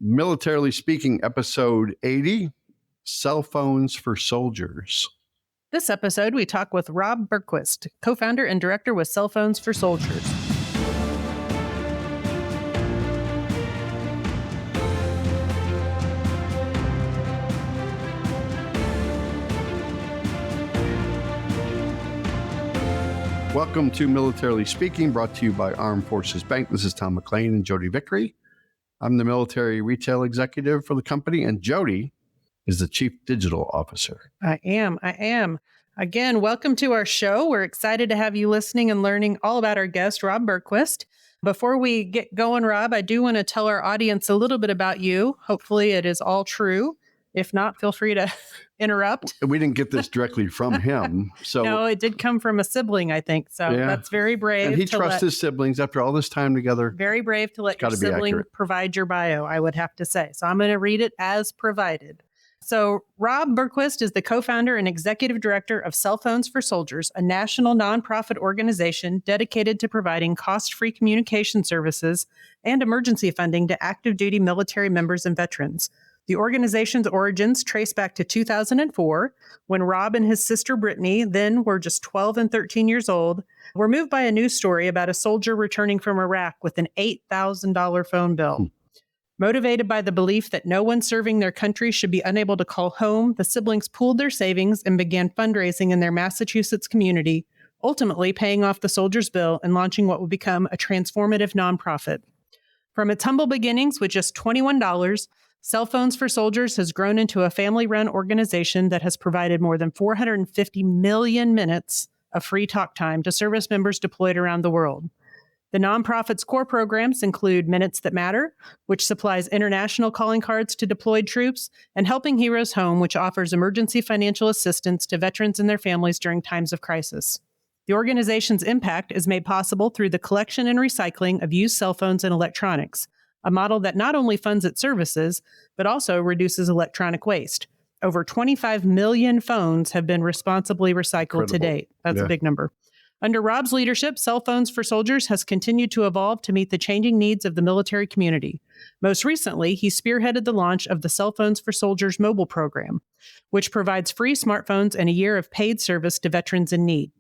Militarily Speaking, episode 80, Cell Phones for Soldiers. This episode, we talk with Rob Bergquist, co-founder and director with Cell Phones for Soldiers. Welcome to Militarily Speaking, brought to you by Armed Forces Bank. This is Tom McLean and Jodi Vickery. I'm the military retail executive for the company, and Jodi is the chief digital officer. I am. Again, welcome to our show. We're excited to have you listening and learning all about our guest, Rob Bergquist. Before we get going, Rob, I do want to tell our audience a little bit about you. Hopefully it is all true. If not, feel free to interrupt. We didn't get this directly from him. So no, it did come from a sibling, I think. So That's very brave. And he trusts his siblings after all this time together. Very brave to let your sibling provide your bio, I would have to say. So I'm going to read it as provided. So Rob Bergquist is the co-founder and executive director of Cell Phones for Soldiers, a national nonprofit organization dedicated to providing cost-free communication services and emergency funding to active duty military members and veterans. The organization's origins trace back to 2004, when Rob and his sister Brittany, then were just 12 and 13 years old, were moved by a news story about a soldier returning from Iraq with an $8,000 phone bill. Motivated by the belief that no one serving their country should be unable to call home, the siblings pooled their savings and began fundraising in their Massachusetts community, ultimately paying off the soldier's bill and launching what would become a transformative nonprofit. From its humble beginnings with just $21, Cell Phones for Soldiers has grown into a family-run organization that has provided more than 450 million minutes of free talk time to service members deployed around the world. The nonprofit's core programs include Minutes That Matter, which supplies international calling cards to deployed troops, and Helping Heroes Home, which offers emergency financial assistance to veterans and their families during times of crisis. The organization's impact is made possible through the collection and recycling of used cell phones and electronics, a model that not only funds its services, but also reduces electronic waste. Over 25 million phones have been responsibly recycled to date. That's a big number. Under Rob's leadership, Cell Phones for Soldiers has continued to evolve to meet the changing needs of the military community. Most recently, he spearheaded the launch of the Cell Phones for Soldiers mobile program, which provides free smartphones and a year of paid service to veterans in need.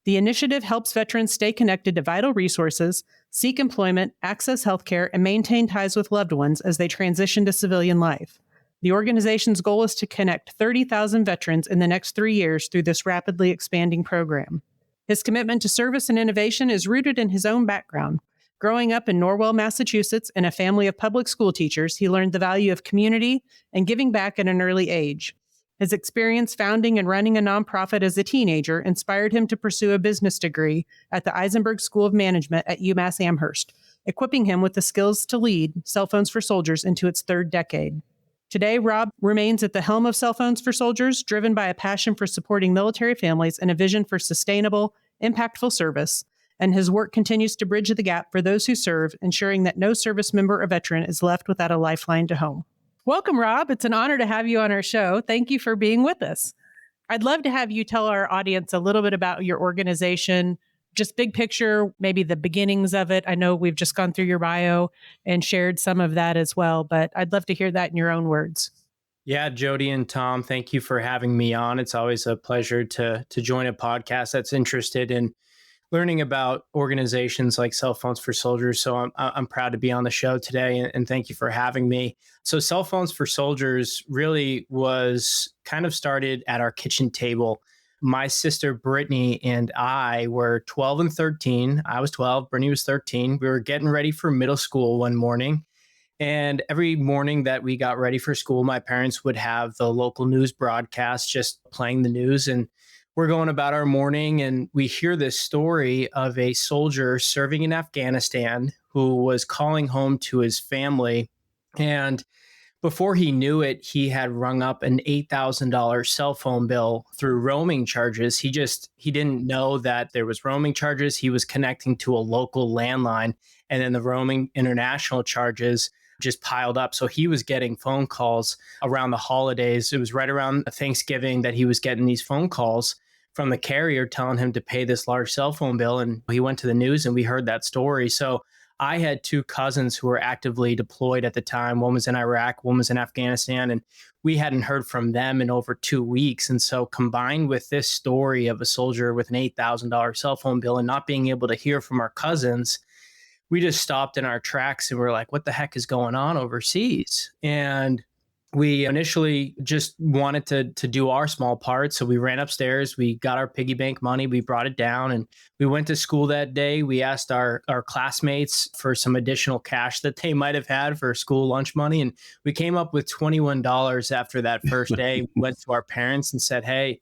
The initiative helps veterans stay connected to vital resources, seek employment, access healthcare, and maintain ties with loved ones as they transition to civilian life. The organization's goal is to connect 30,000 veterans in the next 3 years through this rapidly expanding program. His commitment to service and innovation is rooted in his own background. Growing up in Norwell, Massachusetts, in a family of public school teachers, he learned the value of community and giving back at an early age. His experience founding and running a nonprofit as a teenager inspired him to pursue a business degree at the Eisenberg School of Management at UMass Amherst, equipping him with the skills to lead Cell Phones for Soldiers into its third decade. Today, Rob remains at the helm of Cell Phones for Soldiers, driven by a passion for supporting military families and a vision for sustainable, impactful service, and his work continues to bridge the gap for those who serve, ensuring that no service member or veteran is left without a lifeline to home. Welcome, Rob. It's an honor to have you on our show. Thank you for being with us. I'd love to have you tell our audience a little bit about your organization, just big picture, maybe the beginnings of it. I know we've just gone through your bio and shared some of that as well, but I'd love to hear that in your own words. Yeah, Jodi and Tom, thank you for having me on. It's always a pleasure to join a podcast that's interested in learning about organizations like Cell Phones for Soldiers. So I'm proud to be on the show today, and thank you for having me. So Cell Phones for Soldiers really was kind of started at our kitchen table. My sister Brittany and I were 12 and 13. I was 12, Brittany was 13. We were getting ready for middle school one morning. And every morning that we got ready for school, my parents would have the local news broadcast just playing the news. And we're going about our morning and we hear this story of a soldier serving in Afghanistan who was calling home to his family. And before he knew it, he had rung up an $8,000 cell phone bill through roaming charges. He didn't know that there was roaming charges. He was connecting to a local landline, and then the roaming international charges just piled up. So he was getting phone calls around the holidays. It was right around Thanksgiving that he was getting these phone calls from the carrier telling him to pay this large cell phone bill. And he went to the news and we heard that story. So I had two cousins who were actively deployed at the time. One was in Iraq, one was in Afghanistan, and we hadn't heard from them in over 2 weeks. And so combined with this story of a soldier with an $8,000 cell phone bill and not being able to hear from our cousins, we just stopped in our tracks and we're like, what the heck is going on overseas? And we initially just wanted to do our small part. So we ran upstairs, we got our piggy bank money, we brought it down, and we went to school that day. We asked our classmates for some additional cash that they might have had for school lunch money. And we came up with $21 after that first day. We went to our parents and said, hey,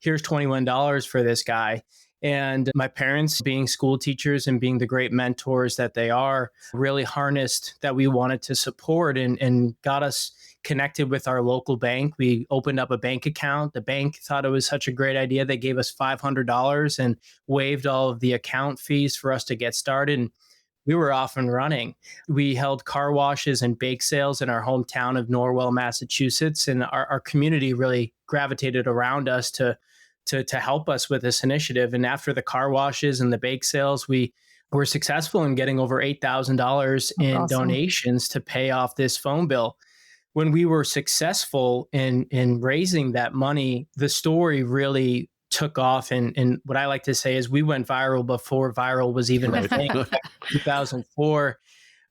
here's $21 for this guy. And my parents, being school teachers and being the great mentors that they are, really harnessed that we wanted to support and got us connected with our local bank. We opened up a bank account. The bank thought it was such a great idea. They gave us $500 and waived all of the account fees for us to get started. And we were off and running. We held car washes and bake sales in our hometown of Norwell, Massachusetts. And our community really gravitated around us to help us with this initiative. And after the car washes and the bake sales, we were successful in getting over $8,000 in donations to pay off this phone bill. When we were successful in raising that money, the story really took off. And what I like to say is we went viral before viral was even a thing. 2004,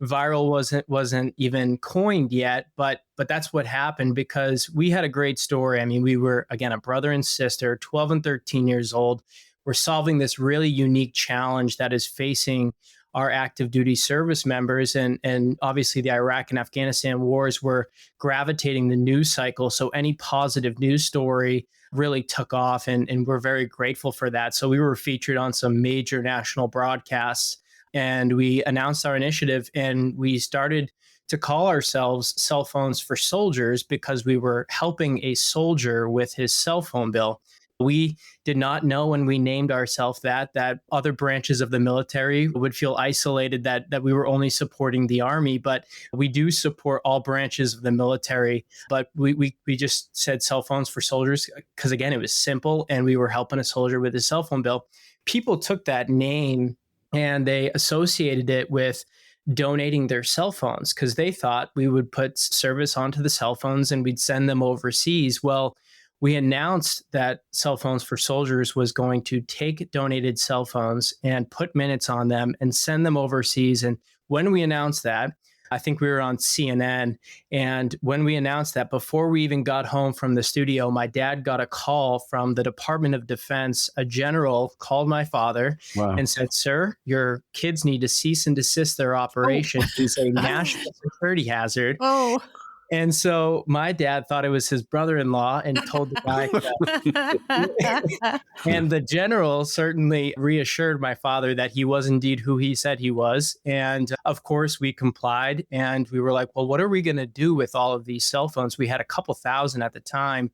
viral wasn't even coined yet, but that's what happened because we had a great story. I mean, we were, again, a brother and sister, 12 and 13 years old. We're solving this really unique challenge that is facing our active duty service members. And obviously the Iraq and Afghanistan wars were gravitating the news cycle. So any positive news story really took off, and we're very grateful for that. So we were featured on some major national broadcasts, and we announced our initiative, and we started to call ourselves Cell Phones for Soldiers because we were helping a soldier with his cell phone bill. We did not know when we named ourselves that other branches of the military would feel isolated, that we were only supporting the Army, but we do support all branches of the military. But we just said Cell Phones for Soldiers because, again, it was simple and we were helping a soldier with his cell phone bill. People took that name and they associated it with donating their cell phones because they thought we would put service onto the cell phones and we'd send them overseas. Well, we announced that Cell Phones for Soldiers was going to take donated cell phones and put minutes on them and send them overseas. And when we announced that, I think we were on CNN. And when we announced that, before we even got home from the studio, my dad got a call from the Department of Defense. A general called my father and said, sir, your kids need to cease and desist their operation. It's a national security hazard. Oh. And so my dad thought it was his brother-in-law and told the guy that. And the general certainly reassured my father that he was indeed who he said he was. And of course, we complied. And we were like, well, what are we going to do with all of these cell phones? We had a couple thousand at the time.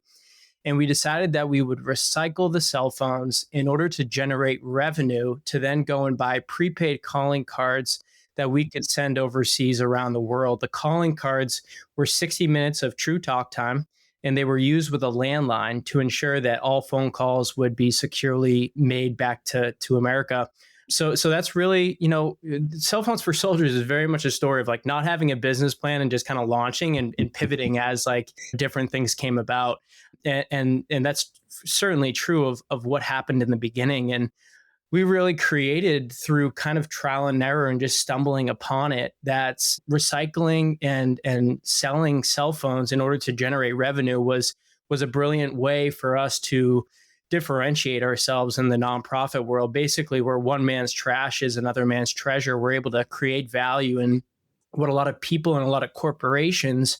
And we decided that we would recycle the cell phones in order to generate revenue to then go and buy prepaid calling cards that we could send overseas around the world. The calling cards were 60 minutes of true talk time, and they were used with a landline to ensure that all phone calls would be securely made back to America. So that's really, Cell Phones for Soldiers is very much a story of like not having a business plan and just kind of launching and pivoting as like different things came about. And that's certainly true of what happened in the beginning. And we really created through kind of trial and error and just stumbling upon it, that's recycling and selling cell phones in order to generate revenue was a brilliant way for us to differentiate ourselves in the nonprofit world. Basically, where one man's trash is another man's treasure, we're able to create value in what a lot of people and a lot of corporations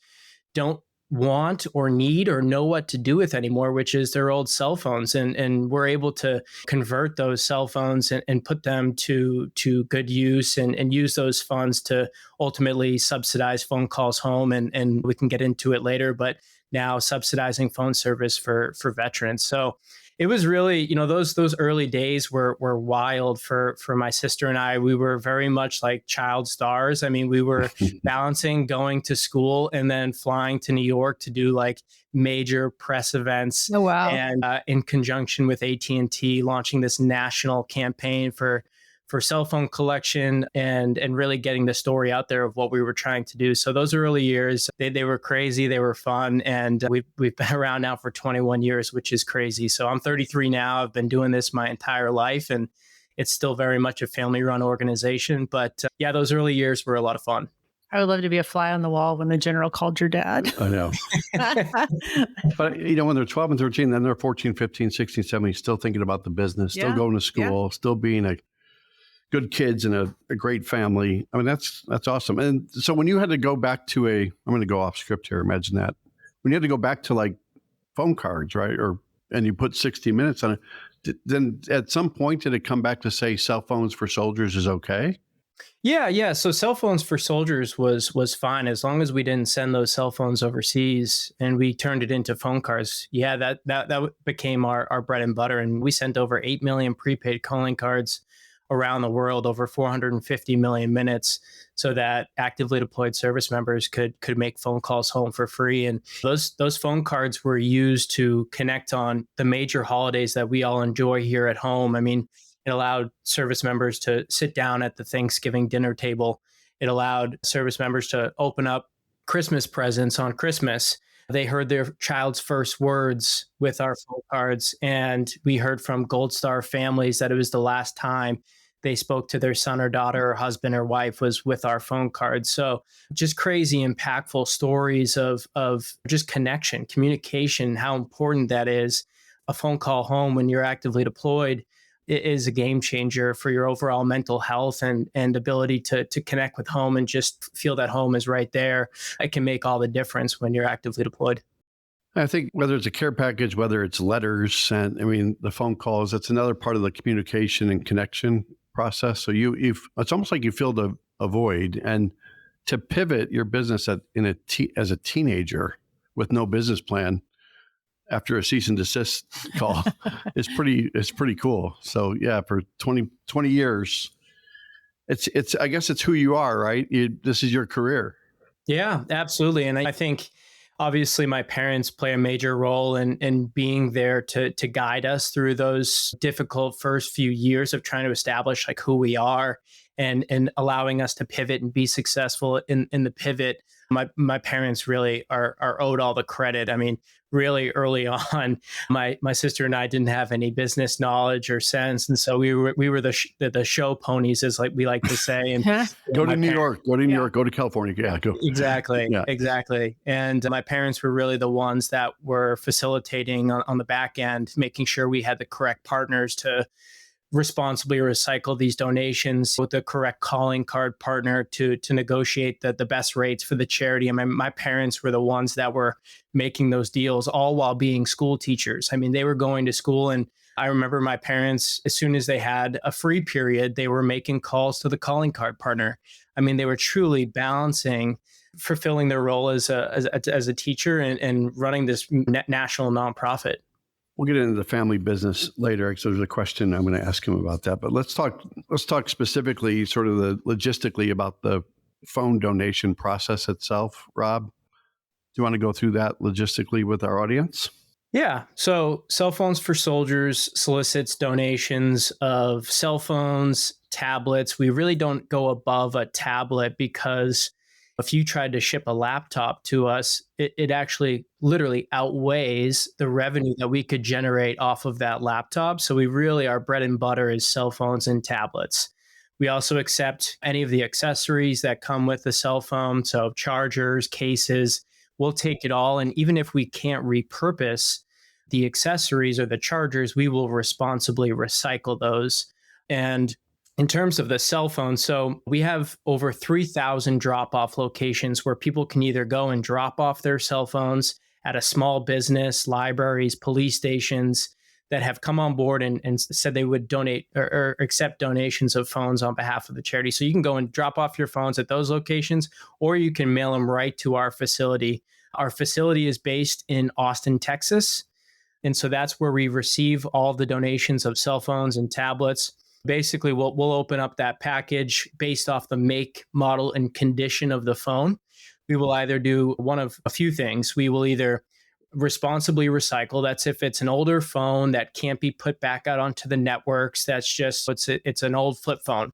don't want or need or know what to do with anymore, which is their old cell phones. And we're able to convert those cell phones and put them to good use and use those funds to ultimately subsidize phone calls home. And we can get into it later, but now subsidizing phone service for veterans. So it was really, those early days were wild for my sister and I. We were very much like child stars. I mean, we were balancing going to school and then flying to New York to do like major press events. Oh, wow. And in conjunction with AT&T, launching this national campaign for for cell phone collection and really getting the story out there of what we were trying to do. So those early years, they were crazy, they were fun, and we've been around now for 21 years, which is crazy. So I'm 33 now. I've been doing this my entire life, and it's still very much a family-run organization. But yeah, those early years were a lot of fun. I would love to be a fly on the wall when the general called your dad. I know. But, when they're 12 and 13, then they're 14, 15, 16, 17, still thinking about the business, still going to school, still being a good kids and a great family. I mean, that's awesome. And so when you had to go back to I'm going to go off script here, imagine that. When you had to go back to like phone cards, right? And you put 60 minutes on it, then at some point, did it come back to say cell phones for soldiers is okay? Yeah. So cell phones for soldiers was fine as long as we didn't send those cell phones overseas and we turned it into phone cards. Yeah, that became our bread and butter, and we sent over 8 million prepaid calling cards around the world, over 450 million minutes, so that actively deployed service members could make phone calls home for free. And those phone cards were used to connect on the major holidays that we all enjoy here at home. I mean, it allowed service members to sit down at the Thanksgiving dinner table. It allowed service members to open up Christmas presents on Christmas. They heard their child's first words with our phone cards. And we heard from Gold Star families that it was the last time they spoke to their son or daughter or husband or wife was with our phone cards. So just crazy, impactful stories of just connection, communication, how important that is. A phone call home when you're actively deployed is a game changer for your overall mental health and ability to connect with home and just feel that home is right there. It can make all the difference when you're actively deployed. I think whether it's a care package, whether it's letters sent, the phone calls, that's another part of the communication and connection process. So it's almost like you filled a void, and to pivot your business as a teenager with no business plan after a cease and desist call is pretty cool. So yeah, for 20 years, it's I guess it's who you are, right? This is your career. Yeah, absolutely. And I think obviously my parents play a major role in being there to guide us through those difficult first few years of trying to establish like who we are and allowing us to pivot and be successful in the pivot. My parents really are owed all the credit. I mean, really early on, my sister and I didn't have any business knowledge or sense, and so we were the show ponies, as like we like to say. And go to New York, go to California, go. Exactly. And my parents were really the ones that were facilitating on the back end, making sure we had the correct partners to responsibly recycle these donations with the correct calling card partner to negotiate the best rates for the charity. I mean, my parents were the ones that were making those deals, all while being school teachers. I mean, they were going to school, and I remember my parents, as soon as they had a free period, they were making calls to the calling card partner. I mean, they were truly fulfilling their role as a teacher and running this national nonprofit. We'll get into the family business later, because there's a question I'm going to ask him about that. But let's talk specifically, sort of logistically about the phone donation process itself. Rob, do you want to go through that logistically with our audience? Yeah. So Cell Phones for Soldiers solicits donations of cell phones, tablets. We really don't go above a tablet, because if you tried to ship a laptop to us, it actually literally outweighs the revenue that we could generate off of that laptop. So our bread and butter is cell phones and tablets. We also accept any of the accessories that come with the cell phone. So chargers, cases, we'll take it all. And even if we can't repurpose the accessories or the chargers, we will responsibly recycle those. And in terms of the cell phone, so we have over 3,000 drop-off locations where people can either go and drop off their cell phones at a small business, libraries, police stations that have come on board and said they would donate or accept donations of phones on behalf of the charity. So you can go and drop off your phones at those locations, or you can mail them right to our facility. Our facility is based in Austin, Texas. And so that's where we receive all the donations of cell phones and tablets. Basically, we'll open up that package based off the make, model, and condition of the phone. We will either do one of a few things. We will either responsibly recycle. That's if it's an older phone that can't be put back out onto the networks. That's just, it's an old flip phone.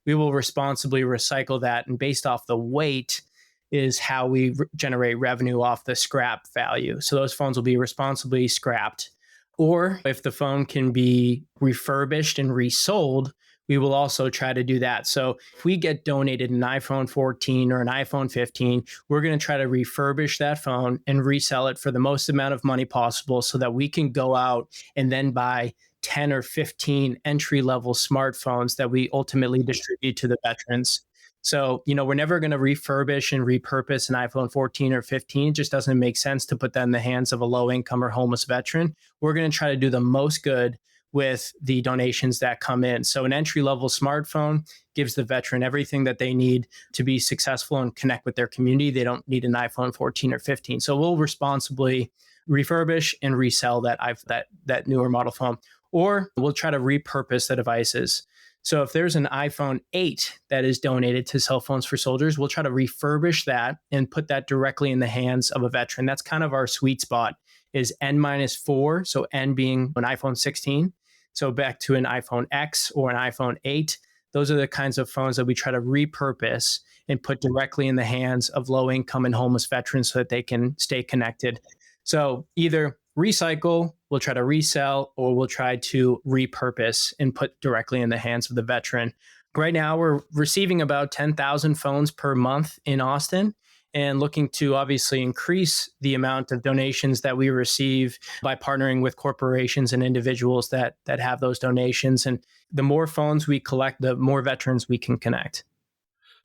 We will responsibly recycle that. And based off the weight is how we generate revenue off the scrap value. So those phones will be responsibly scrapped. Or if the phone can be refurbished and resold, we will also try to do that. So if we get donated an iPhone 14 or an iPhone 15, we're going to try to refurbish that phone and resell it for the most amount of money possible so that we can go out and then buy 10 or 15 entry-level smartphones that we ultimately distribute to the veterans. So, we're never going to refurbish and repurpose an iPhone 14 or 15. It just doesn't make sense to put that in the hands of a low-income or homeless veteran. We're going to try to do the most good with the donations that come in. So an entry-level smartphone gives the veteran everything that they need to be successful and connect with their community. They don't need an iPhone 14 or 15. So we'll responsibly refurbish and resell that newer model phone, or we'll try to repurpose the devices. So if there's an iPhone 8 that is donated to Cell Phones for Soldiers, we'll try to refurbish that and put that directly in the hands of a veteran. That's kind of our sweet spot, is N-4, so N being an iPhone 16. So back to an iPhone X or an iPhone 8. Those are the kinds of phones that we try to repurpose and put directly in the hands of low-income and homeless veterans so that they can stay connected. So either recycle, we'll try to resell, or we'll try to repurpose and put directly in the hands of the veteran. Right now, we're receiving about 10,000 phones per month in Austin, and looking to obviously increase the amount of donations that we receive by partnering with corporations and individuals that have those donations. And the more phones we collect, the more veterans we can connect.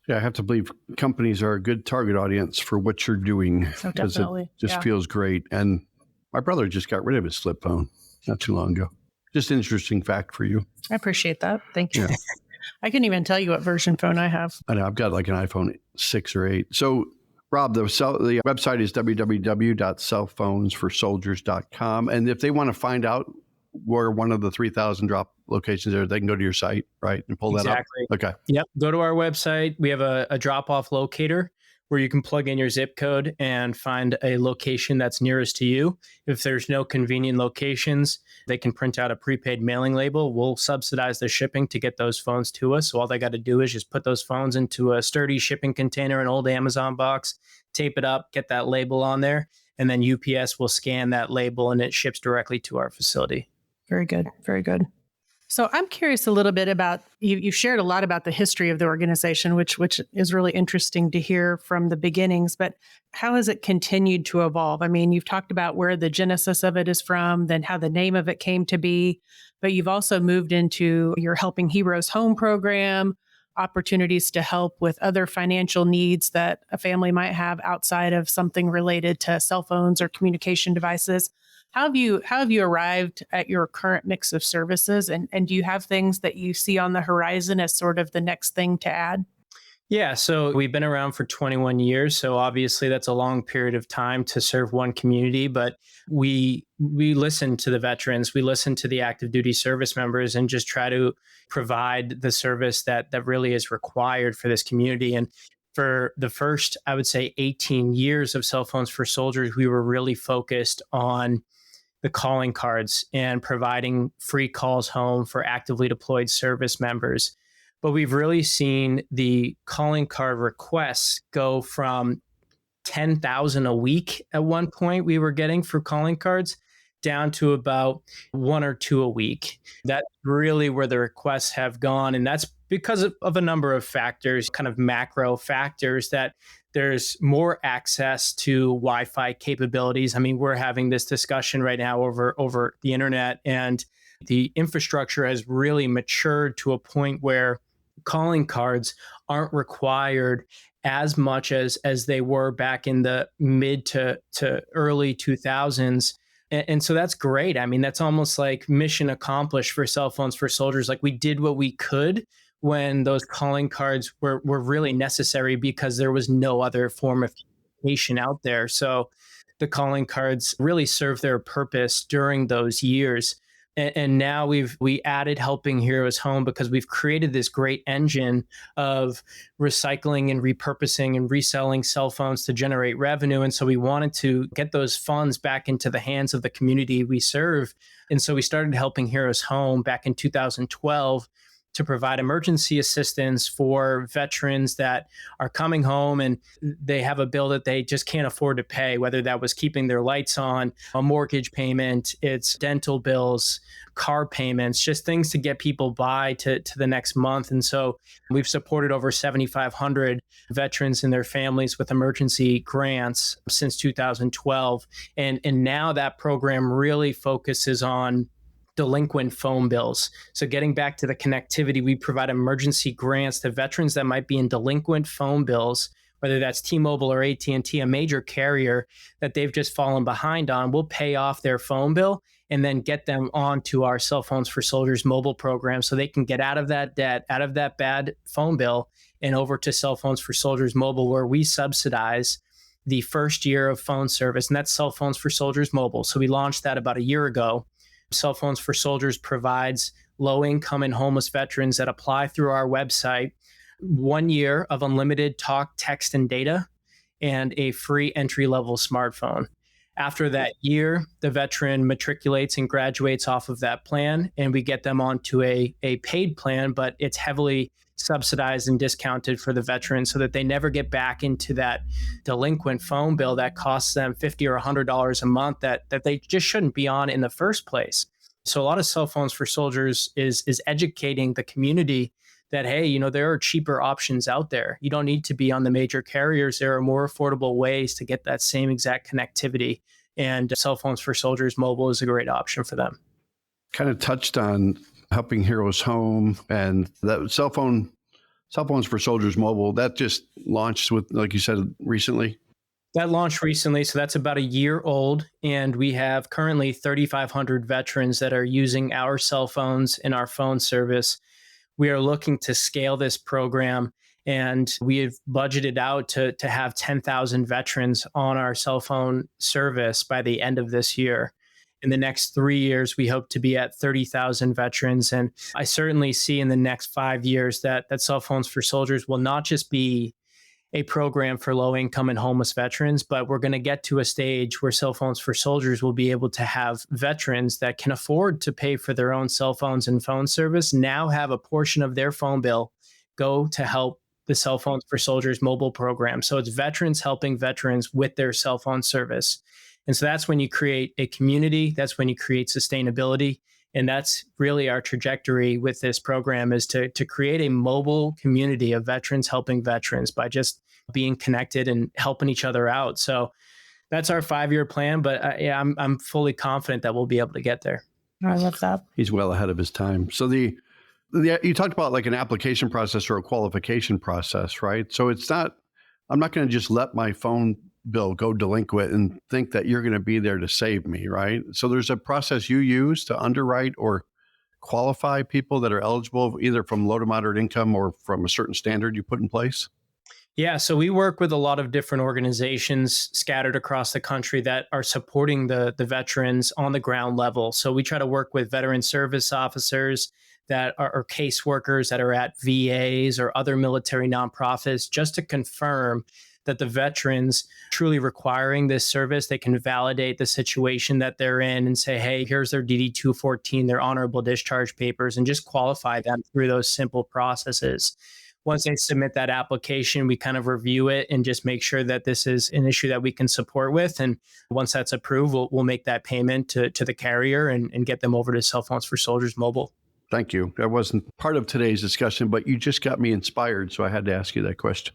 Yeah, I have to believe companies are a good target audience for what you're doing. So definitely. It just feels great. And my brother just got rid of his flip phone not too long ago. Just an interesting fact for you. I appreciate that. Thank you. Yeah. I couldn't even tell you what version phone I have. I know, I've got like an iPhone 6 or 8. So, Rob, the website is www.cellphonesforsoldiers.com. And if they want to find out where one of the 3,000 drop locations are, they can go to your site, right? And pull that up. Exactly. Okay. Yep. Go to our website. We have a drop-off locator where you can plug in your zip code and find a location that's nearest to you. If there's no convenient locations, they can print out a prepaid mailing label. We'll subsidize the shipping to get those phones to us. So all they got to do is just put those phones into a sturdy shipping container, an old Amazon box, tape it up, get that label on there, and then UPS will scan that label and it ships directly to our facility. Very good. Very good. So I'm curious a little bit about, you shared a lot about the history of the organization, which is really interesting to hear from the beginnings, but how has it continued to evolve? I mean, you've talked about where the genesis of it is from, then how the name of it came to be, but you've also moved into your Helping Heroes Home program, opportunities to help with other financial needs that a family might have outside of something related to cell phones or communication devices. How have you arrived at your current mix of services? And do you have things that you see on the horizon as sort of the next thing to add? Yeah, so we've been around for 21 years. So obviously that's a long period of time to serve one community, but we listen to the veterans, we listen to the active duty service members and just try to provide the service that really is required for this community. And for the first, I would say 18 years of Cell Phones for Soldiers, we were really focused on the calling cards and providing free calls home for actively deployed service members. But we've really seen the calling card requests go from 10,000 a week at one point we were getting for calling cards down to about 1 or 2 a week. That's really where the requests have gone. And that's because of a number of factors, kind of macro factors, that there's more access to Wi-Fi capabilities. I mean, we're having this discussion right now over the internet, and the infrastructure has really matured to a point where calling cards aren't required as much as they were back in the mid to early 2000s. And so that's great. I mean, that's almost like mission accomplished for Cell Phones for Soldiers. Like, we did what we could when those calling cards were really necessary because there was no other form of communication out there. So the calling cards really served their purpose during those years. And now we added Helping Heroes Home because we've created this great engine of recycling and repurposing and reselling cell phones to generate revenue. And so we wanted to get those funds back into the hands of the community we serve. And so we started Helping Heroes Home back in 2012 to provide emergency assistance for veterans that are coming home and they have a bill that they just can't afford to pay, whether that was keeping their lights on, a mortgage payment, it's dental bills, car payments, just things to get people by to the next month. And so we've supported over 7,500 veterans and their families with emergency grants since 2012. And now that program really focuses on delinquent phone bills. So getting back to the connectivity, we provide emergency grants to veterans that might be in delinquent phone bills, whether that's T-Mobile or AT&T, a major carrier that they've just fallen behind on. We'll pay off their phone bill and then get them onto our Cell Phones for Soldiers mobile program so they can get out of that debt, out of that bad phone bill, and over to Cell Phones for Soldiers mobile, where we subsidize the first year of phone service, and that's Cell Phones for Soldiers mobile. So we launched that about a year ago. Cell Phones for Soldiers provides low-income and homeless veterans that apply through our website 1 year of unlimited talk, text, and data, and a free entry-level smartphone. After that year, the veteran matriculates and graduates off of that plan, and we get them onto a paid plan, but it's heavily subsidized and discounted for the veteran so that they never get back into that delinquent phone bill that costs them $50 or $100 a month that they just shouldn't be on in the first place. So a lot of Cell Phones for Soldiers is educating the community that, hey, there are cheaper options out there. You don't need to be on the major carriers. There are more affordable ways to get that same exact connectivity. And Cell Phones for Soldiers mobile is a great option for them. Kind of touched on Helping Heroes Home and that Cell Phones for Soldiers mobile. That just launched with, like you said, recently. That launched recently, so that's about a year old, and we have currently 3,500 veterans that are using our cell phones in our phone service. We are looking to scale this program, and we have budgeted out to have 10,000 veterans on our cell phone service by the end of this year. In the next 3 years, we hope to be at 30,000 veterans. And I certainly see in the next 5 years that Cell Phones for Soldiers will not just be a program for low-income and homeless veterans, but we're going to get to a stage where Cell Phones for Soldiers will be able to have veterans that can afford to pay for their own cell phones and phone service now have a portion of their phone bill go to help the Cell Phones for Soldiers mobile program. So it's veterans helping veterans with their cell phone service. And so that's when you create a community, that's when you create sustainability. And that's really our trajectory with this program, is to create a mobile community of veterans helping veterans by just being connected and helping each other out. So that's our 5-year plan, but I'm fully confident that we'll be able to get there. I love that. He's well ahead of his time. So you talked about like an application process or a qualification process, right? So I'm not going to just let my phone bill go delinquent and think that you're going to be there to save me, right? So there's a process you use to underwrite or qualify people that are eligible either from low to moderate income or from a certain standard you put in place? Yeah, so we work with a lot of different organizations scattered across the country that are supporting the veterans on the ground level. So we try to work with veteran service officers that are caseworkers that are at VAs or other military nonprofits, just to confirm that the veterans truly requiring this service, they can validate the situation that they're in and say, hey, here's their DD-214, their honorable discharge papers, and just qualify them through those simple processes. Once they submit that application, we kind of review it and just make sure that this is an issue that we can support with. And once that's approved, we'll make that payment to the carrier and get them over to Cell Phones for Soldiers mobile. Thank you. That wasn't part of today's discussion, but you just got me inspired, so I had to ask you that question.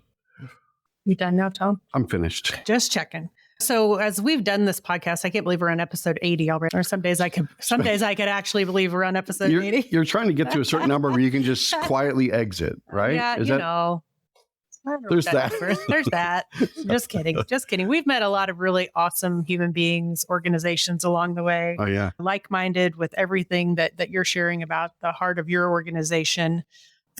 You done now, Tom? I'm finished. Just checking. So as we've done this podcast, I can't believe we're on episode 80 already. Or some days I could actually believe we're on episode 80. You're trying to get to a certain number where you can just quietly exit, right? Yeah, There's that. There's that. Just kidding. We've met a lot of really awesome human beings, organizations along the way. Oh, yeah. Like-minded with everything that you're sharing about the heart of your organization.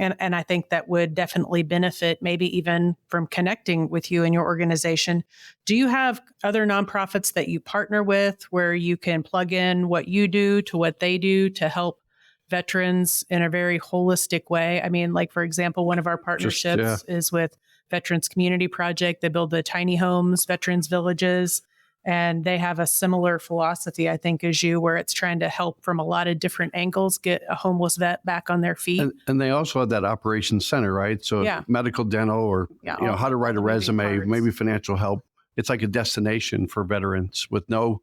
And I think that would definitely benefit, maybe even from connecting with you and your organization. Do you have other nonprofits that you partner with where you can plug in what you do to what they do to help veterans in a very holistic way? I mean, like, for example, one of our partnerships is with Veterans Community Project. They build the tiny homes, veterans villages, and they have a similar philosophy, I think, as you, where it's trying to help from a lot of different angles, get a homeless vet back on their feet. And they also have that operations center, right? So medical, dental, or how to write a resume, maybe financial help. It's like a destination for veterans with no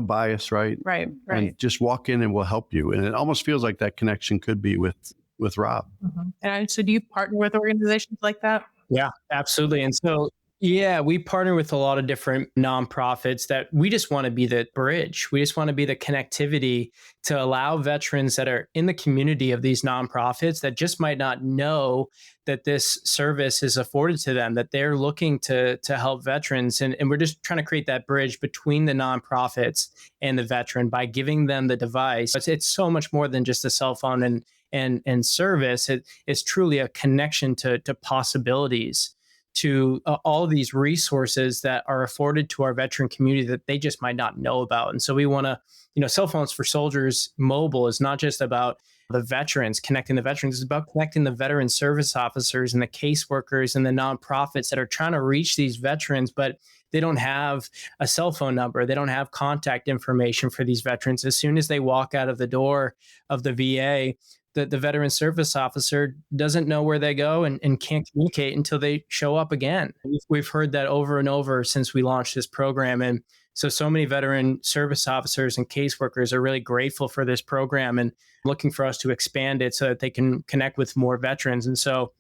bias, right? Right. And just walk in and we'll help you. And it almost feels like that connection could be with Rob. Mm-hmm. And so do you partner with organizations like that? Yeah, absolutely. And so, we partner with a lot of different nonprofits that we just want to be the bridge. We just want to be the connectivity to allow veterans that are in the community of these nonprofits that just might not know that this service is afforded to them, that they're looking to help veterans. And we're just trying to create that bridge between the nonprofits and the veteran by giving them the device. It's so much more than just a cell phone and service. It's truly a connection to possibilities, to all these resources that are afforded to our veteran community that they just might not know about. And so we want to, Cell Phones for Soldiers Mobile is not just about the veterans, connecting the veterans. It's about connecting the veteran service officers and the caseworkers and the nonprofits that are trying to reach these veterans, but they don't have a cell phone number. They don't have contact information for these veterans. As soon as they walk out of the door of the VA, the veteran service officer doesn't know where they go and can't communicate until they show up again. We've heard that over and over since we launched this program. And so many veteran service officers and caseworkers are really grateful for this program and looking for us to expand it so that they can connect with more veterans. And so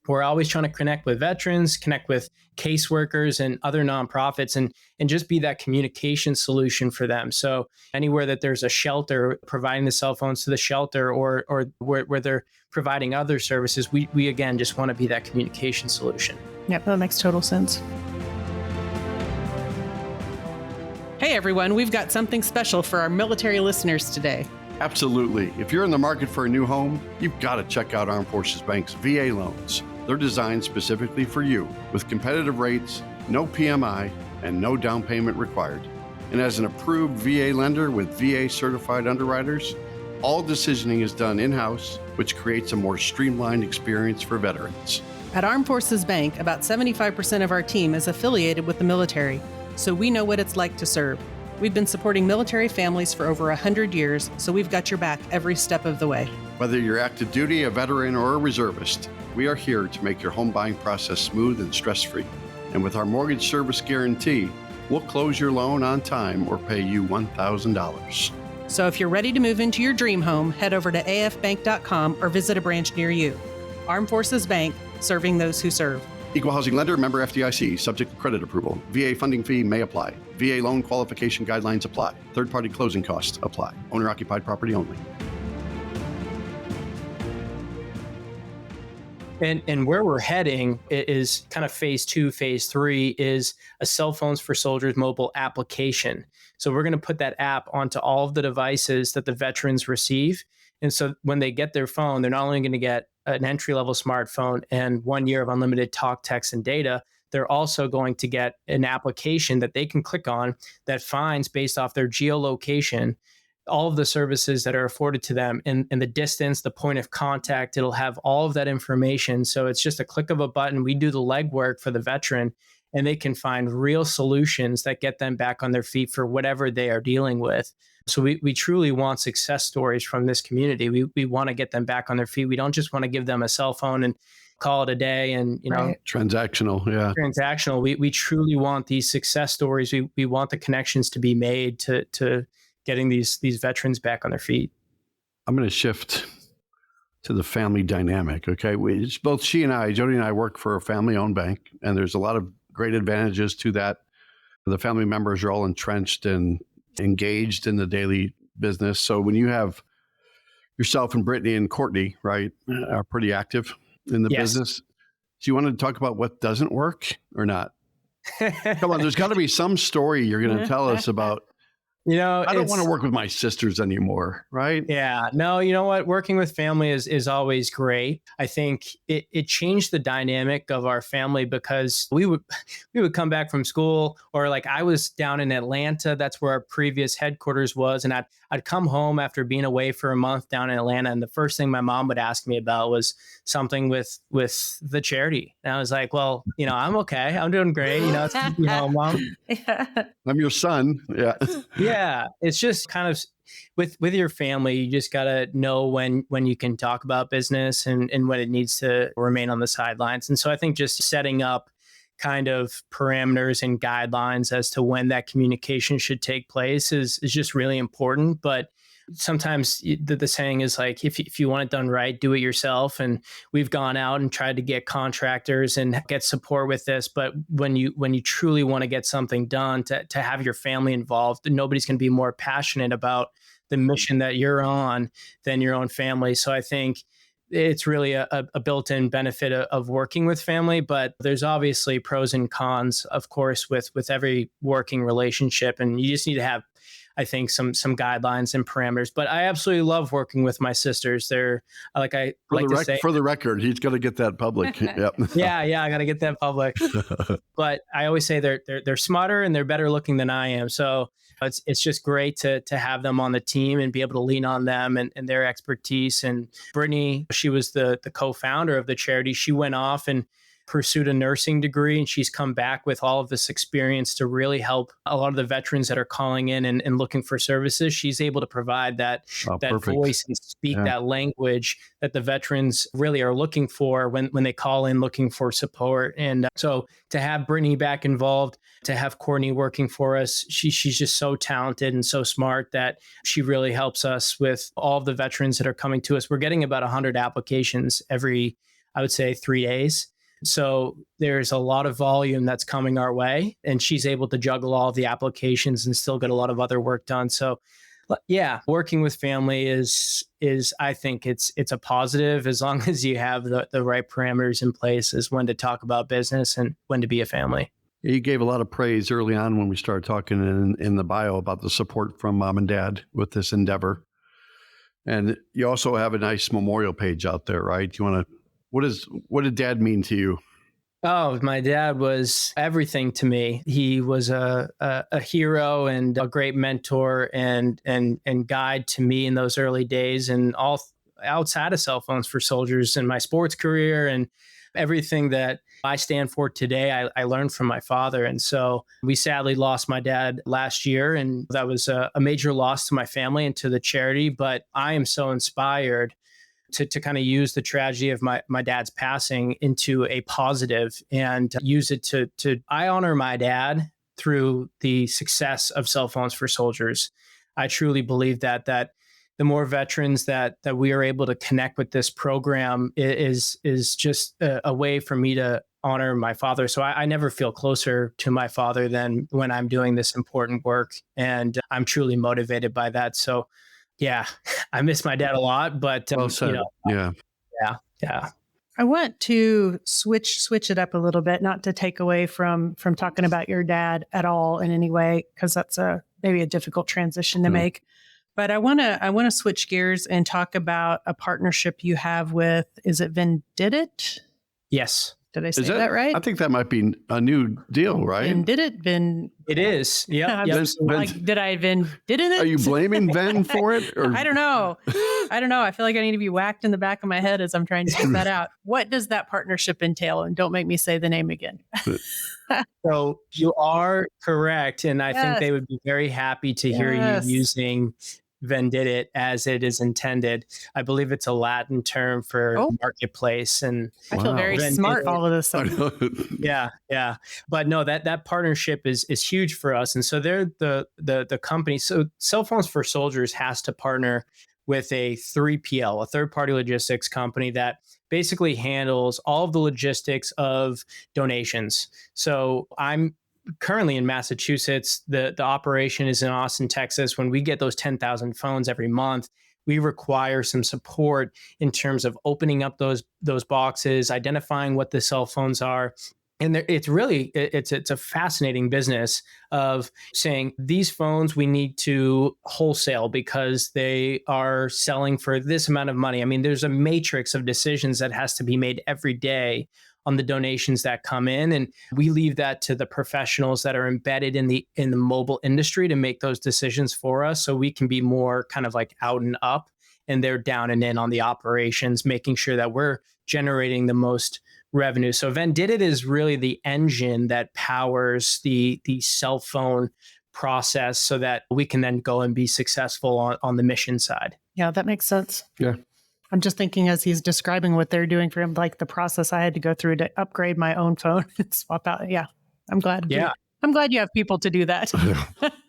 we're always trying to connect with veterans, connect with caseworkers and other nonprofits, and just be that communication solution for them. So anywhere that there's a shelter, providing the cell phones to the shelter, or where they're providing other services, we again just want to be that communication solution. Yep, that makes total sense. Hey everyone, we've got something special for our military listeners today. Absolutely. If you're in the market for a new home, you've got to check out Armed Forces Bank's VA loans. They're designed specifically for you with competitive rates, no PMI, and no down payment required. And as an approved VA lender with VA certified underwriters, all decisioning is done in-house, which creates a more streamlined experience for veterans. At Armed Forces Bank, about 75% of our team is affiliated with the military, so we know what it's like to serve. We've been supporting military families for over 100 years, so we've got your back every step of the way. Whether you're active duty, a veteran, or a reservist, we are here to make your home buying process smooth and stress-free. And with our mortgage service guarantee, we'll close your loan on time or pay you $1,000. So if you're ready to move into your dream home, head over to afbank.com or visit a branch near you. Armed Forces Bank, serving those who serve. Equal housing lender, member FDIC, subject to credit approval. VA funding fee may apply. VA loan qualification guidelines apply. Third-party closing costs apply. Owner-occupied property only. And where we're heading is kind of phase 2, phase 3 is a Cell Phones for Soldiers mobile application. So we're going to put that app onto all of the devices that the veterans receive. And so when they get their phone, they're not only going to get an entry-level smartphone and 1 year of unlimited talk, text, and data, they're also going to get an application that they can click on that finds, based off their geolocation, all of the services that are afforded to them and the distance, the point of contact. It'll have all of that information. So it's just a click of a button. We do the legwork for the veteran, and they can find real solutions that get them back on their feet for whatever they are dealing with. So we truly want success stories from this community. We want to get them back on their feet. We don't just want to give them a cell phone and call it a day and, Right. Transactional. Yeah. Transactional. We truly want these success stories. We want the connections to be made to getting these veterans back on their feet. I'm going to shift to the family dynamic. Okay. It's both Jodi and I work for a family owned bank, and there's a lot of great advantages to that. The family members are all entrenched and engaged in the daily business. So when you have yourself and Brittany and Courtney, right, are pretty active in the business. Do you want to talk about what doesn't work or not? Come on, there's got to be some story you're going to tell us about I don't want to work with my sisters anymore, right? Yeah. No, you know what? Working with family is always great. I think it changed the dynamic of our family because we would come back from school, or like I was down in Atlanta. That's where our previous headquarters was. And I'd come home after being away for a month down in Atlanta. And the first thing my mom would ask me about was something with the charity. And I was like, well, I'm okay. I'm doing great. It's Mom. Yeah. I'm your son. Yeah. Yeah. It's just kind of with your family, you just got to know when you can talk about business and when it needs to remain on the sidelines. And so I think just setting up kind of parameters and guidelines as to when that communication should take place is just really important. But sometimes the saying is like, if you want it done right, do it yourself. And we've gone out and tried to get contractors and get support with this. But when you truly want to get something done, to have your family involved, nobody's going to be more passionate about the mission that you're on than your own family. So I think it's really a built-in benefit of working with family, but there's obviously pros and cons, of course, with every working relationship. And you just need to have, I think, some guidelines and parameters. But I absolutely love working with my sisters. They're for the record, he's going to get that public. Yep. Yeah, I got to get that public. But I always say they're smarter and they're better looking than I am. So it's just great to have them on the team and be able to lean on them and their expertise. And Brittany, she was the co-founder of the charity. She went off and pursued a nursing degree, and she's come back with all of this experience to really help a lot of the veterans that are calling in and looking for services. She's able to provide that voice and speak that language that the veterans really are looking for when they call in looking for support. And so to have Brittany back involved, to have Courtney working for us, she's just so talented and so smart that she really helps us with all of the veterans that are coming to us. We're getting about 100 applications every, I would say, 3 days. So there's a lot of volume that's coming our way, and she's able to juggle all of the applications and still get a lot of other work done. So yeah, working with family is I think it's a positive as long as you have the right parameters in place as when to talk about business and when to be a family. You gave a lot of praise early on when we started talking in the bio about the support from mom and dad with this endeavor. And you also have a nice memorial page out there, right? What did dad mean to you? Oh, my dad was everything to me. He was a hero and a great mentor and guide to me in those early days and all outside of Cell Phones for Soldiers in my sports career and everything that I stand for today. I learned from my father. And so we sadly lost my dad last year, and that was a major loss to my family and to the charity. But I am so inspired to kind of use the tragedy of my dad's passing into a positive and use it to I honor my dad through the success of Cell Phones for Soldiers. I truly believe that the more veterans that we are able to connect with this program is just a way for me to honor my father. So I never feel closer to my father than when I'm doing this important work, and I'm truly motivated by that. So yeah, I miss my dad a lot, but well said. Yeah. I want to switch it up a little bit, not to take away from talking about your dad at all in any way, because that's maybe a difficult transition to make. But I want to switch gears and talk about a partnership you have with, is it Vendidit? Yes. Did I say that right? I think that might be a new deal, right? It is. Yeah. Did I did it? Are you blaming Ven for it? Or? I don't know. I feel like I need to be whacked in the back of my head as I'm trying to get that out. What does that partnership entail? And don't make me say the name again. So you are correct. And I think they would be very happy to hear you using Vendidit as it is intended. I believe it's a Latin term for marketplace, and I feel very smart all of this. Yeah. But no, that partnership is huge for us, and so they're the company. So Cell Phones for Soldiers has to partner with a 3PL, a third-party logistics company that basically handles all of the logistics of donations. So I'm currently in Massachusetts. The operation is in Austin, Texas. When we get those 10,000 phones every month, we require some support in terms of opening up those boxes, identifying what the cell phones are, And it's really, it's a fascinating business of saying these phones we need to wholesale because they are selling for this amount of money. I mean, there's a matrix of decisions that has to be made every day on the donations that come in. And we leave that to the professionals that are embedded in the mobile industry to make those decisions for us. So we can be more kind of like out and up, and they're down and in on the operations, making sure that we're generating the most revenue. So Vendita is really the engine that powers the cell phone process so that we can then go and be successful on the mission side. Yeah, that makes sense. Yeah. I'm just thinking as he's describing what they're doing for him, like the process I had to go through to upgrade my own phone and swap out. Yeah, I'm glad. Yeah. I'm glad you have people to do that.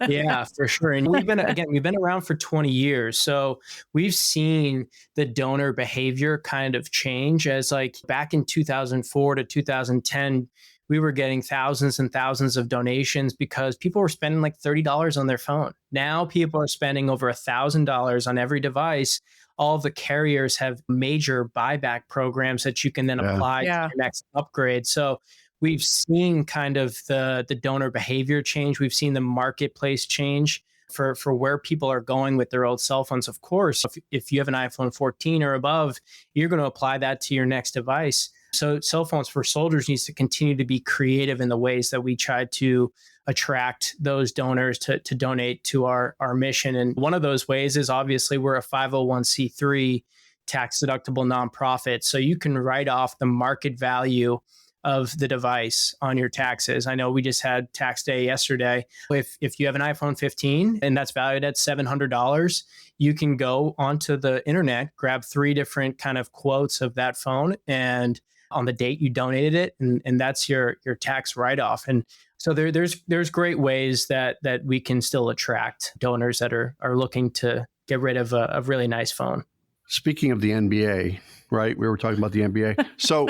Yeah, for sure. And we've been around for 20 years. So we've seen the donor behavior kind of change as like back in 2004 to 2010, we were getting thousands and thousands of donations because people were spending like $30 on their phone. Now people are spending over $1,000 on every device. All of the carriers have major buyback programs that you can then apply to your next upgrade. So we've seen kind of the donor behavior change. We've seen the marketplace change for where people are going with their old cell phones. Of course, if you have an iPhone 14 or above, you're going to apply that to your next device. So Cell Phones for Soldiers needs to continue to be creative in the ways that we try to attract those donors to donate to our mission. And one of those ways is obviously we're a 501c3 tax deductible nonprofit. So you can write off the market value of the device on your taxes. I know we just had tax day yesterday. If you have an iPhone 15 and that's valued at $700, you can go onto the internet, grab 3 different kind of quotes of that phone and on the date you donated it, and that's your tax write-off. And so there's great ways that we can still attract donors that are looking to get rid of a really nice phone. Speaking of the NBA, right? We were talking about the NBA. So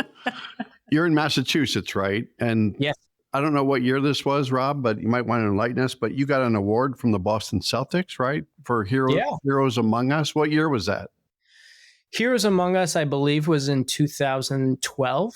you're in Massachusetts, right? And yes. I don't know what year this was, Rob, but you might want to enlighten us. But you got an award from the Boston Celtics, right? For Heroes Among Us. What year was that? Heroes Among Us, I believe, was in 2012.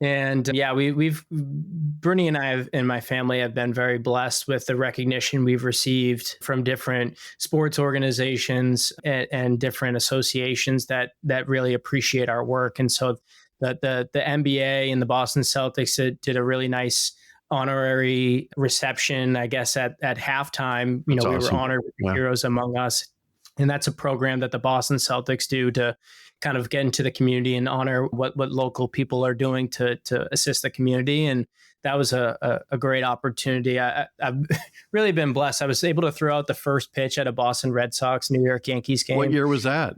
And Brittany and I and my family have been very blessed with the recognition we've received from different sports organizations and different associations that really appreciate our work. And so the NBA and the Boston Celtics did a really nice honorary reception, I guess, at halftime. That's we awesome. were honored with Heroes Among Us. And that's a program that the Boston Celtics do to kind of get into the community and honor what local people are doing to assist the community. And that was a great opportunity. I've really been blessed. I was able to throw out the first pitch at a Boston Red Sox, New York Yankees game. What year was that?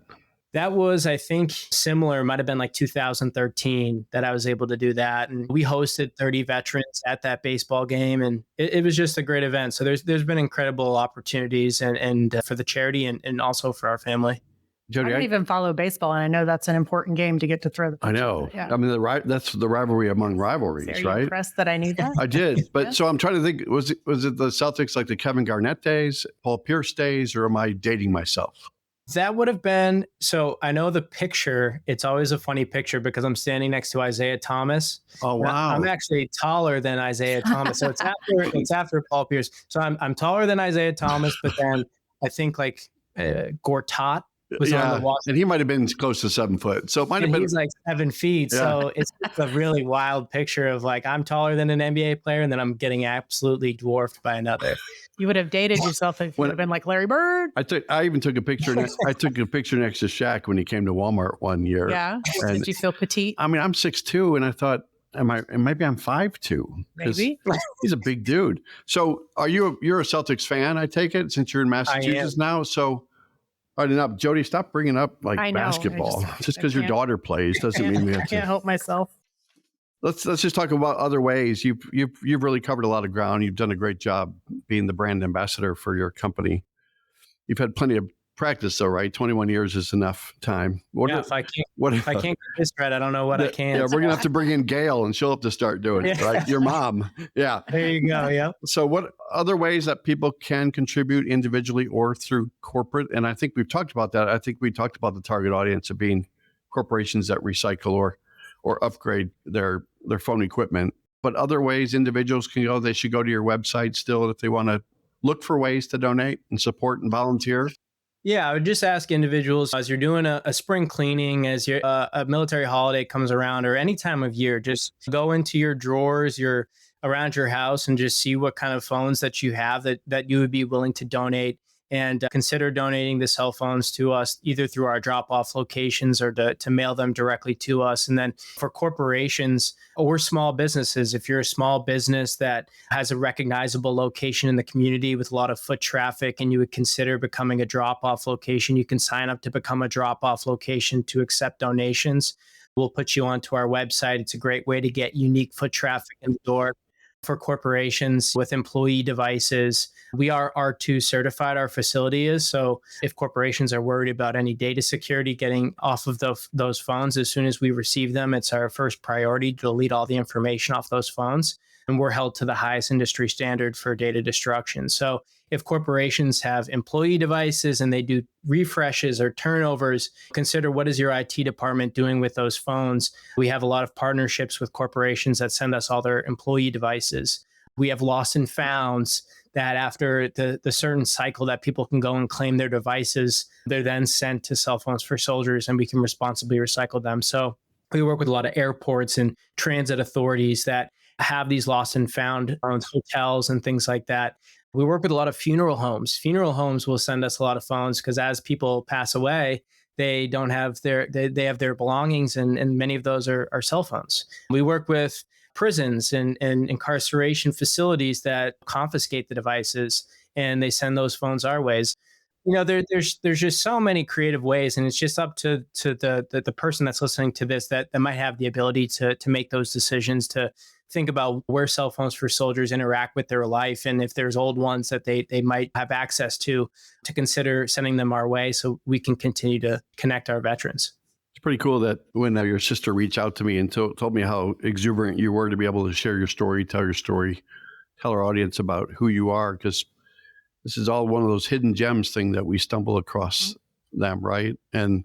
That was, I think, similar. It might have been like 2013 that I was able to do that. And we hosted 30 veterans at that baseball game. And it was just a great event. So there's been incredible opportunities and for the charity and also for our family. Jodi, I don't even follow baseball, and I know that's an important game to get to throw the pitch. I know. Yeah. I mean, that's the rivalry among rivalries, Are you right? impressed that I knew that? I did. But so I'm trying to think, was it the Celtics like the Kevin Garnett days, Paul Pierce days, or am I dating myself? That would have been, so I know the picture, it's always a funny picture because I'm standing next to Isaiah Thomas. Oh, wow. I'm actually taller than Isaiah Thomas. So it's after Paul Pierce. So I'm taller than Isaiah Thomas, but then I think like Gortat was on the wall. And he might have been close to 7 foot. So it might have been. He's like 7 feet. Yeah. So it's a really wild picture of like, I'm taller than an NBA player and then I'm getting absolutely dwarfed by another. You would have dated yourself if you would have been like Larry Bird. I even took a picture. I took a picture next to Shaq when he came to Walmart one year. Yeah. Did you feel petite? I mean, I'm 6'2", and I thought, maybe I'm 5'2". Maybe. He's a big dude. So you're a Celtics fan, I take it, since you're in Massachusetts now. So Jodi, stop bringing up basketball. Just because your daughter plays doesn't mean that. I can't help myself. Let's just talk about other ways. You've really covered a lot of ground. You've done a great job being the brand ambassador for your company. You've had plenty of practice, though, right? 21 years is enough time. If I can't get this right, I don't know what I can. Yeah, we're gonna have to bring in Gail, and she'll have to start doing it, right? Your mom. Yeah. There you go. Yeah. So, what other ways that people can contribute individually or through corporate? And I think we've talked about that. I think we talked about the target audience of being corporations that recycle or upgrade their phone equipment. but other ways individuals can go, they should go to your website still if they want to look for ways to donate and support and volunteer. Yeah, I would just ask individuals as you're doing a spring cleaning, as a military holiday comes around, or any time of year, just go into your drawers, your around your house, and just see what kind of phones that you have that you would be willing to donate. And consider donating the cell phones to us either through our drop off locations or to mail them directly to us. And then for corporations or small businesses, if you're a small business that has a recognizable location in the community with a lot of foot traffic and you would consider becoming a drop off location, you can sign up to become a drop off location to accept donations. We'll put you onto our website. It's a great way to get unique foot traffic in the door. For corporations with employee devices, we are R2 certified, our facility is. So if corporations are worried about any data security getting off of those phones, as soon as we receive them, it's our first priority to delete all the information off those phones. And we're held to the highest industry standard for data destruction. So if corporations have employee devices and they do refreshes or turnovers, consider what is your IT department doing with those phones. We have a lot of partnerships with corporations that send us all their employee devices. We have lost and founds that after the certain cycle that people can go and claim their devices, they're then sent to Cell Phones for Soldiers and we can responsibly recycle them. So we work with a lot of airports and transit authorities that have these lost and found hotels and things like that. We work with a lot of funeral homes. Funeral homes will send us a lot of phones because as people pass away, they don't have they have their belongings and many of those are cell phones. We work with prisons and incarceration facilities that confiscate the devices and they send those phones our ways. There's just so many creative ways, and it's just up to the person that's listening to this that might have the ability to make those decisions, to think about where Cell Phones for Soldiers interact with their life, and if there's old ones that they might have access to consider sending them our way so we can continue to connect our veterans. It's pretty cool that when your sister reached out to me and told me how exuberant you were to be able to share your story, tell our audience about who you are, because this is all one of those hidden gems thing that we stumble across them, right? And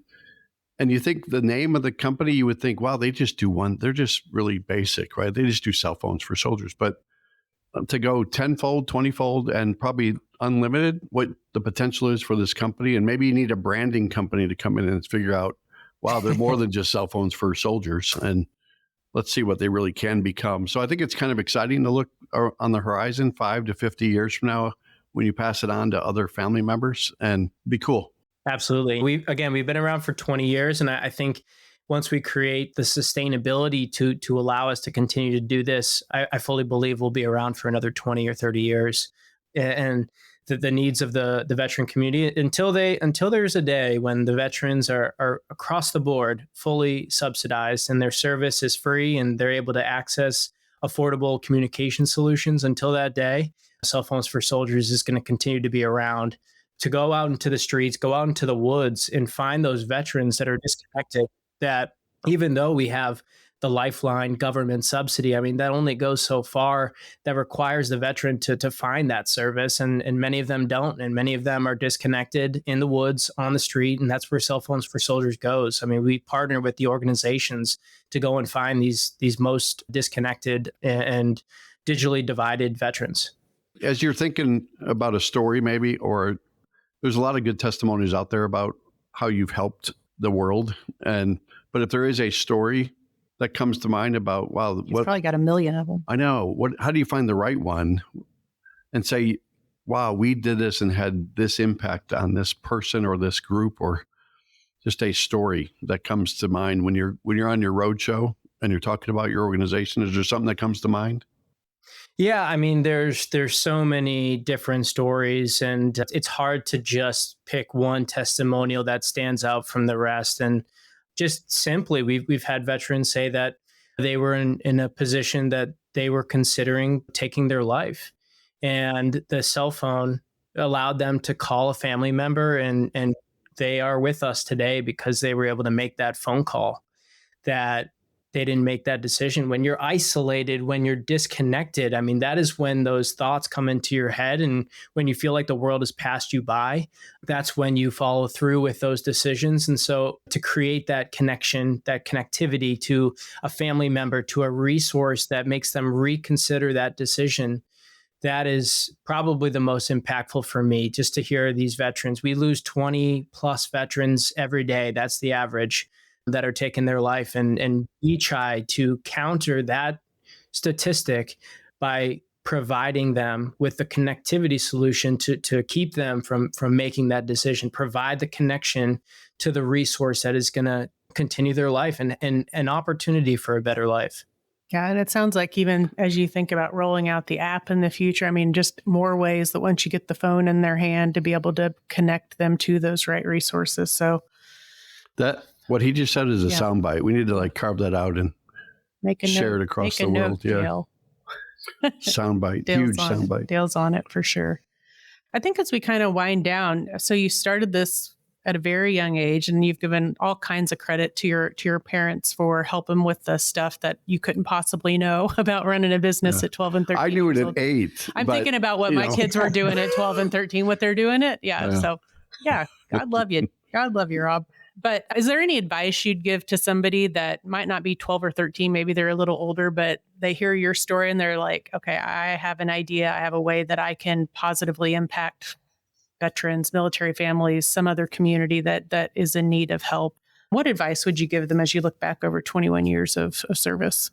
you think the name of the company, you would think, wow, they just do one. They're just really basic, right? They just do cell phones for soldiers. But to go 10-fold, 20-fold, and probably unlimited, what the potential is for this company. And maybe you need a branding company to come in and figure out, wow, they're more than just cell phones for soldiers. And let's see what they really can become. So I think it's kind of exciting to look on the horizon 5 to 50 years from now when you pass it on to other family members, and be cool. Absolutely. We've been around for 20 years. And I think once we create the sustainability to allow us to continue to do this, I fully believe we'll be around for another 20 or 30 years. And the needs of the veteran community until there's a day when the veterans are across the board fully subsidized and their service is free and they're able to access affordable communication solutions. Until that day, Cell Phones for Soldiers is going to continue to be around to go out into the streets, go out into the woods and find those veterans that are disconnected, that even though we have the Lifeline government subsidy, I mean, that only goes so far. That requires the veteran to find that service. And many of them don't. And many of them are disconnected in the woods, on the street. And that's where Cell Phones for Soldiers goes. I mean, we partner with the organizations to go and find these most disconnected and digitally divided veterans. As you're thinking about a story, maybe, or there's a lot of good testimonies out there about how you've helped the world. But if there is a story that comes to mind about, wow, you've probably got a million of them. I know. How do you find the right one and say, wow, we did this and had this impact on this person or this group, or just a story that comes to mind when you're on your road show and you're talking about your organization? Is there something that comes to mind? Yeah, I mean, there's so many different stories, and it's hard to just pick one testimonial that stands out from the rest. And just simply, we've had veterans say that they were in a position that they were considering taking their life, and the cell phone allowed them to call a family member, and they are with us today because they were able to make that phone call that they didn't make that decision. When you're isolated, when you're disconnected, I mean, that is when those thoughts come into your head. And when you feel like the world has passed you by, that's when you follow through with those decisions. And so to create that connection, that connectivity to a family member, to a resource that makes them reconsider that decision, that is probably the most impactful for me, just to hear these veterans. We lose 20 plus veterans every day. That's the average, that are taking their life. And we try to counter that statistic by providing them with the connectivity solution to keep them from making that decision, provide the connection to the resource that is going to continue their life and an opportunity for a better life. Yeah, and it sounds like even as you think about rolling out the app in the future, I mean, just more ways that once you get the phone in their hand to be able to connect them to those right resources. So that what he just said is a soundbite. We need to like carve that out and share it across the world. Yeah, soundbite, huge soundbite. Dale's on it for sure. I think as we kind of wind down, so you started this at a very young age, and you've given all kinds of credit to your parents for helping with the stuff that you couldn't possibly know about running a business at 12 and 13. I knew it at 8. I'm thinking about what my kids were doing at 12 and 13, what they're doing it. Yeah. So yeah, God love you. God love you, Rob. But is there any advice you'd give to somebody that might not be 12 or 13? Maybe they're a little older, but they hear your story and they're like, okay, I have an idea. I have a way that I can positively impact veterans, military families, some other community that is in need of help. What advice would you give them as you look back over 21 years of service?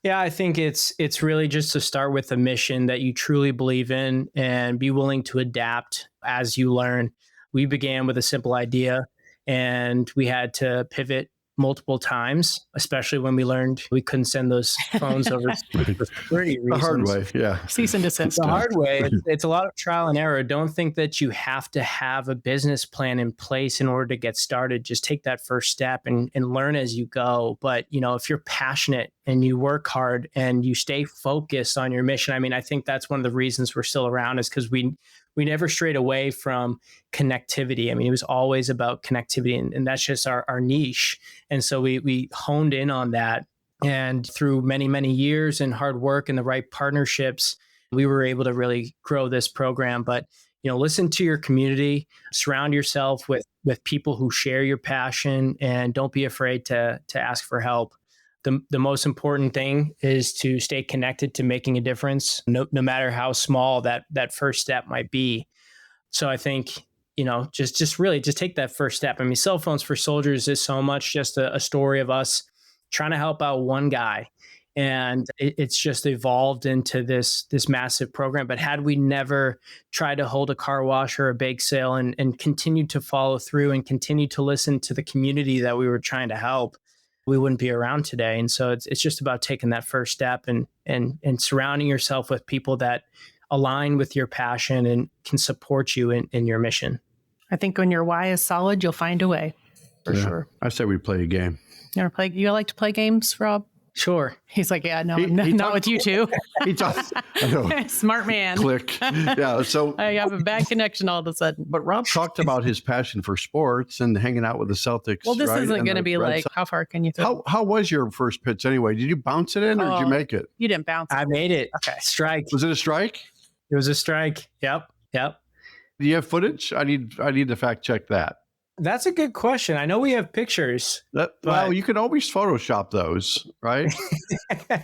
Yeah, I think it's really just to start with a mission that you truly believe in and be willing to adapt as you learn. We began with a simple idea, and we had to pivot multiple times, especially when we learned we couldn't send those phones over for security reasons. The hard way, yeah. Cease and desist. The hard way. It's a lot of trial and error. Don't think that you have to have a business plan in place in order to get started. Just take that first step and learn as you go. But, if you're passionate and you work hard and you stay focused on your mission, I mean, I think that's one of the reasons we're still around, is because we never strayed away from connectivity. I mean, it was always about connectivity, and that's just our niche. And so we honed in on that. And through many, many years and hard work and the right partnerships, we were able to really grow this program. But, listen to your community, surround yourself with people who share your passion, and don't be afraid to ask for help. The most important thing is to stay connected to making a difference, no matter how small that first step might be. So I think, just really take that first step. I mean, Cell Phones for Soldiers is so much just a story of us trying to help out one guy. And it's just evolved into this massive program. But had we never tried to hold a car wash or a bake sale and continued to follow through and continue to listen to the community that we were trying to help, we wouldn't be around today. And so it's just about taking that first step and surrounding yourself with people that align with your passion and can support you in your mission. I think when your why is solid, you'll find a way, for sure. I say we play a game. You like to play games, Rob? Sure. He's like, yeah, no, not with you two. He talks. Smart man. Click. Yeah. So I have a bad connection all of a sudden. But Rob talked about his passion for sports and hanging out with the Celtics. Well, this isn't going to be like, how far can you throw? How was your first pitch anyway? Did you bounce it in or did you make it? You didn't bounce it. I made it. Okay. Strike. Was it a strike? It was a strike. Yep. Do you have footage? I need to fact check that. That's a good question. I know we have pictures. Well, you could always Photoshop those, right?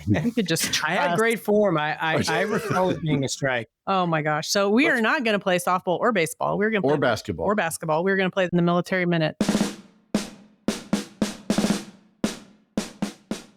You could just. I had great form. I recall it being a strike. Oh my gosh! So we are not going to play softball or baseball. We're going to play basketball. We're going to play in the military minute.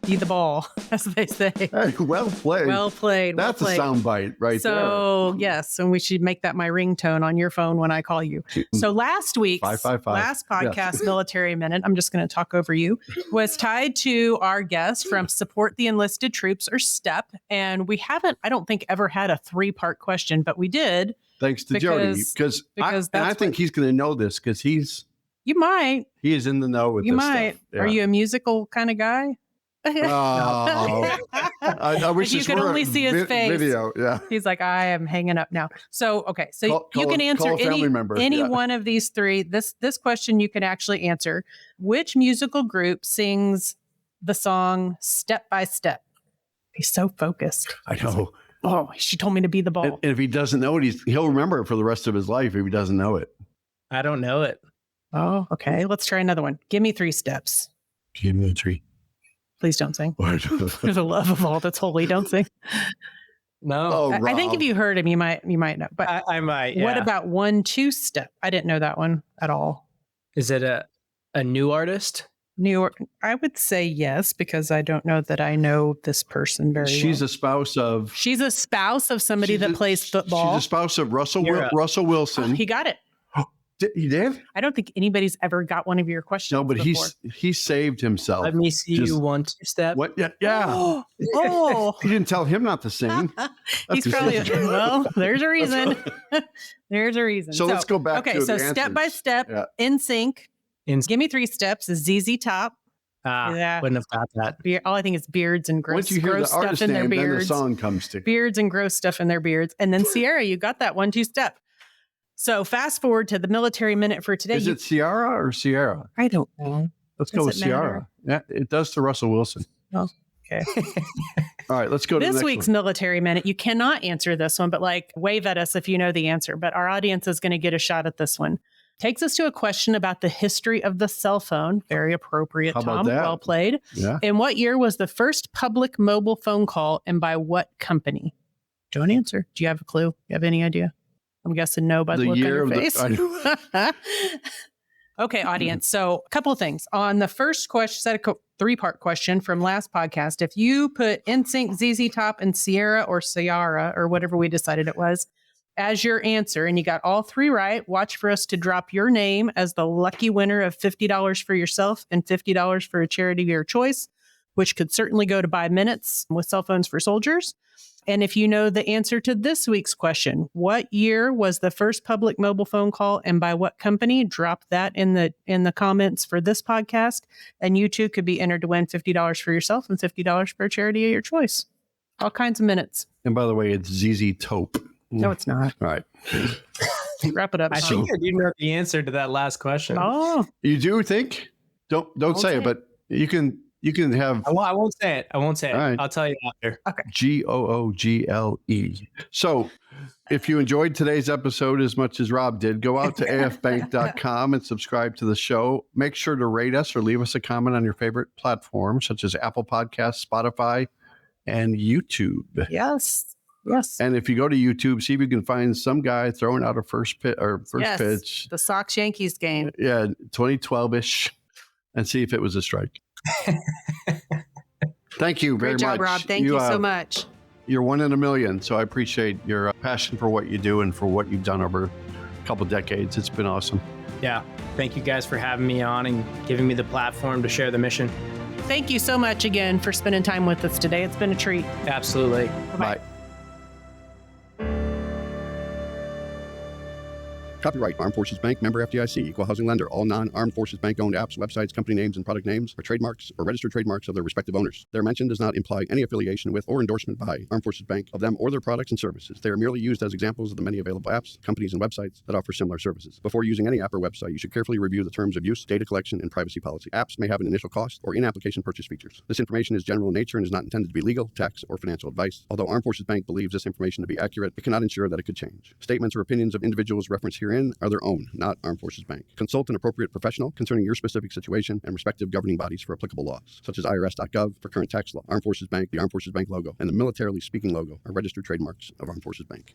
Be the ball, as they say. Hey, well played. Well played. That's a soundbite right there. So, yes, and we should make that my ringtone on your phone when I call you. So last week's 555. last podcast, Military Minute, I'm just going to talk over you, was tied to our guest from Support the Enlisted Troops, or STEP. And we haven't, I don't think, ever had a 3-part question, but we did. Thanks to Jodi. Because I think he's going to know this because You might. He is in the know with this stuff. Yeah. Are you a musical kind of guy? Oh, I wish you could only see his face. Video, yeah. He's like, I am hanging up now. So, okay, so you can answer any one of these 3. This question you can actually answer. Which musical group sings the song Step by Step. He's so focused. I know. Oh, she told me to be the ball. And if he doesn't know it, he'll remember it for the rest of his life if he doesn't know it. I don't know it. Oh, okay. Let's try another one. Give me 3 steps. Give me the tree. Please don't sing. What? For the love of all that's holy, don't sing. No. Oh, I think if you heard him, you might know. But I might. Yeah. What about 1-2 step? I didn't know that one at all. Is it a new artist? I would say yes, because I don't know that I know this person very well. She's a spouse of somebody that plays football. She's a spouse of Russell Wilson. Oh, he got it. He did? I don't think anybody's ever got one of your questions. No, but before. he saved himself. Let me see you 1-2 step. What? Yeah. Oh. He didn't tell him not to sing. He's probably, well, there's a reason. There's a reason. So let's go back to so the step by answers. step, in sync. Give me 3 steps is ZZ Top. Wouldn't have got that. All I think is beards and gross, Once you hear gross the artist stuff in their name, then beards. the song comes to. Beards and gross stuff in their beards. And then Sierra, you got that 1-2 step. So fast forward to the military minute for today. Is it Ciara or Sierra? I don't know. Let's go with Ciara. Yeah, it does to Russell Wilson. Oh, okay. All right, let's go to this the next week's one. military minute. You cannot answer this one, but wave at us if you know the answer. But our audience is going to get a shot at this one. Takes us to a question about the history of the cell phone. Very appropriate, How about Tom. that? Well played. Yeah. In what year was the first public mobile phone call, and by what company? Don't answer. Do you have a clue? You have any idea? I'm guessing no by the look on your face. Okay, audience. So a couple of things. On the first question, set a 3-part question from last podcast. If you put NSYNC, ZZ Top, and Sierra or whatever we decided it was, as your answer, and you got all 3 right, watch for us to drop your name as the lucky winner of $50 for yourself and $50 for a charity of your choice, which could certainly go to buy minutes with Cell Phones for Soldiers. And if you know the answer to this week's question, what year was the first public mobile phone call and by what company? Drop that in the comments for this podcast. And you too could be entered to win $50 for yourself and $50 for a charity of your choice. All kinds of minutes. And by the way, it's ZZ Top. No, it's not. All right. Wrap it up. I think I do know the answer to that last question. Oh. You do think? Don't say it, but you can have. I won't say it. All right. I'll tell you after. Okay. GOOGLE. So if you enjoyed today's episode as much as Rob did, go out to afbank.com and subscribe to the show. Make sure to rate us or leave us a comment on your favorite platforms, such as Apple Podcasts, Spotify, and YouTube. Yes. And if you go to YouTube, see if you can find some guy throwing out a first pitch. The Sox Yankees game. Yeah, 2012-ish, and see if it was a strike. Thank you very much. Great job, Rob. Thank you so much. You're 1 in a million, so I appreciate your passion for what you do and for what you've done over a couple decades. It's been awesome. Yeah. Thank you guys for having me on and giving me the platform to share the mission. Thank you so much again for spending time with us today. It's been a treat. Absolutely. Bye. Copyright Armed Forces Bank, member FDIC, equal housing lender. All non-Armed Forces Bank owned apps, websites, company names, and product names are trademarks or registered trademarks of their respective owners. Their mention does not imply any affiliation with or endorsement by Armed Forces Bank of them or their products and services. They are merely used as examples of the many available apps, companies, and websites that offer similar services. Before using any app or website, you should carefully review the terms of use, data collection, and privacy policy. Apps may have an initial cost or in-application purchase features. This information is general in nature and is not intended to be legal, tax, or financial advice. Although Armed Forces Bank believes this information to be accurate, it cannot ensure that it could change. Statements or opinions of individuals referenced herein are their own, not Armed Forces Bank. Consult an appropriate professional concerning your specific situation and respective governing bodies for applicable laws, such as irs.gov for current tax law. Armed Forces Bank, the Armed Forces Bank logo, and the Militarily Speaking logo are registered trademarks of Armed Forces Bank.